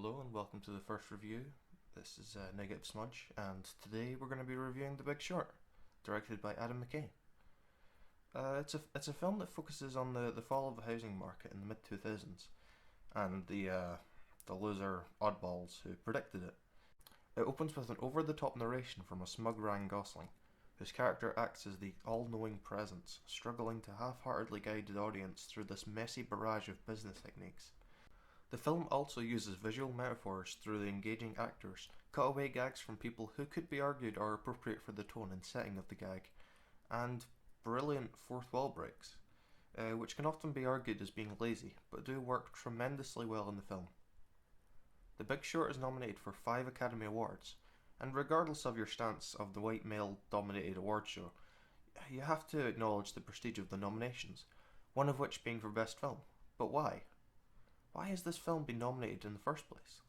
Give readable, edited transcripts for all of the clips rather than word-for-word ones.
Hello and welcome to the first review. This is Negative Smudge, and today we're going to be reviewing The Big Short, directed by Adam Mckay. It's a film that focuses on the fall of the housing market in the mid 2000s and the loser oddballs who predicted it. It opens with an over-the-top narration from a smug Ryan Gosling, whose character acts as the all-knowing presence, struggling to half-heartedly guide the audience through this messy barrage of business techniques. The film also uses visual metaphors through the engaging actors, cutaway gags from people who could be argued are appropriate for the tone and setting of the gag, and brilliant fourth wall breaks, which can often be argued as being lazy, but do work tremendously well in the film. The Big Short is nominated for 5 Academy Awards, and regardless of your stance of the white male-dominated award show, you have to acknowledge the prestige of the nominations, one of which being for Best Film. But why? Why has this film been nominated in the first place?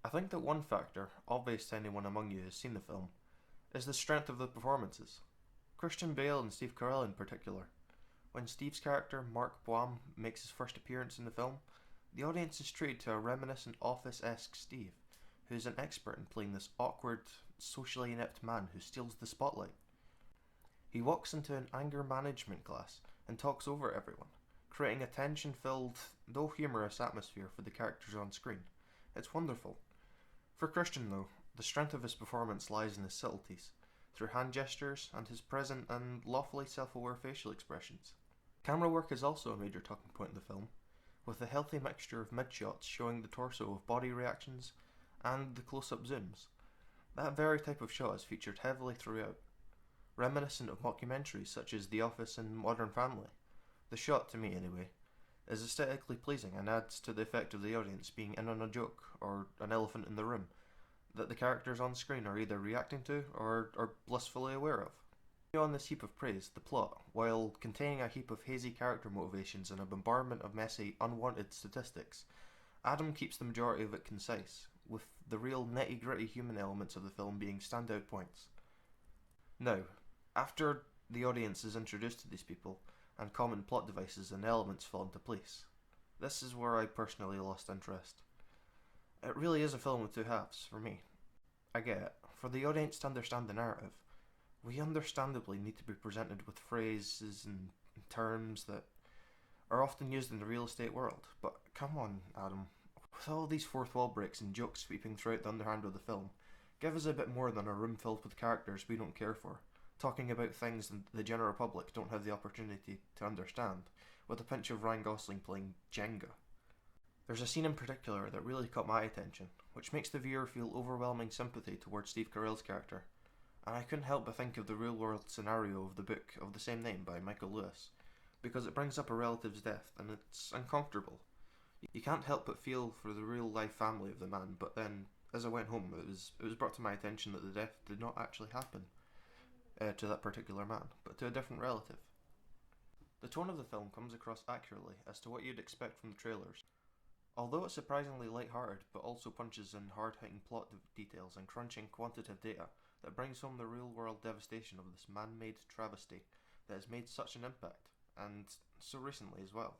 I think that one factor, obvious to anyone among you who has seen the film, is the strength of the performances. Christian Bale and Steve Carell in particular. When Steve's character, Mark Boehm, makes his first appearance in the film, the audience is treated to a reminiscent Office-esque Steve, who is an expert in playing this awkward, socially inept man who steals the spotlight. He walks into an anger management class and talks over everyone, creating a tension-filled, though humorous atmosphere for the characters on screen. It's wonderful. For Christian, though, the strength of his performance lies in his subtleties, through hand gestures and his present and lawfully self-aware facial expressions. Camera work is also a major talking point in the film, with a healthy mixture of mid-shots showing the torso of body reactions and the close-up zooms. That very type of shot is featured heavily throughout, reminiscent of mockumentaries such as The Office and Modern Family. The shot, to me anyway, is aesthetically pleasing and adds to the effect of the audience being in on a joke or an elephant in the room that the characters on screen are either reacting to or are blissfully aware of. Beyond this heap of praise, the plot, while containing a heap of hazy character motivations and a bombardment of messy, unwanted statistics, Adam keeps the majority of it concise, with the real nitty-gritty human elements of the film being standout points. Now, after the audience is introduced to these people, and common plot devices and elements fall into place, this is where I personally lost interest. It really is a film with two halves, for me. I get it. For the audience to understand the narrative, we understandably need to be presented with phrases and terms that are often used in the real estate world. But come on, Adam. With all these fourth wall breaks and jokes sweeping throughout the underhand of the film, give us a bit more than a room filled with characters we don't care for, talking about things that the general public don't have the opportunity to understand, with a pinch of Ryan Gosling playing Jenga. There's a scene in particular that really caught my attention, which makes the viewer feel overwhelming sympathy towards Steve Carell's character, and I couldn't help but think of the real-world scenario of the book of the same name by Michael Lewis, because it brings up a relative's death, and it's uncomfortable. You can't help but feel for the real-life family of the man, but then, as I went home, it was brought to my attention that the death did not actually happen to that particular man, but to a different relative. The tone of the film comes across accurately as to what you'd expect from the trailers. Although it's surprisingly light-hearted, but also punches in hard-hitting plot details and crunching quantitative data that brings home the real-world devastation of this man-made travesty that has made such an impact, and so recently as well.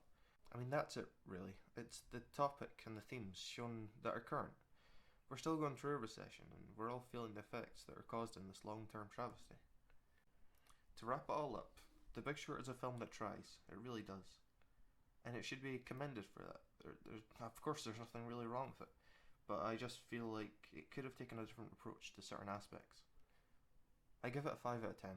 I mean, that's it, really. It's the topic and the themes shown that are current. We're still going through a recession, and we're all feeling the effects that are caused in this long-term travesty. To wrap it all up, The Big Short is a film that tries. It really does. And it should be commended for that. Of course, there's nothing really wrong with it, but I just feel like it could have taken a different approach to certain aspects. I give it a 5 out of 10.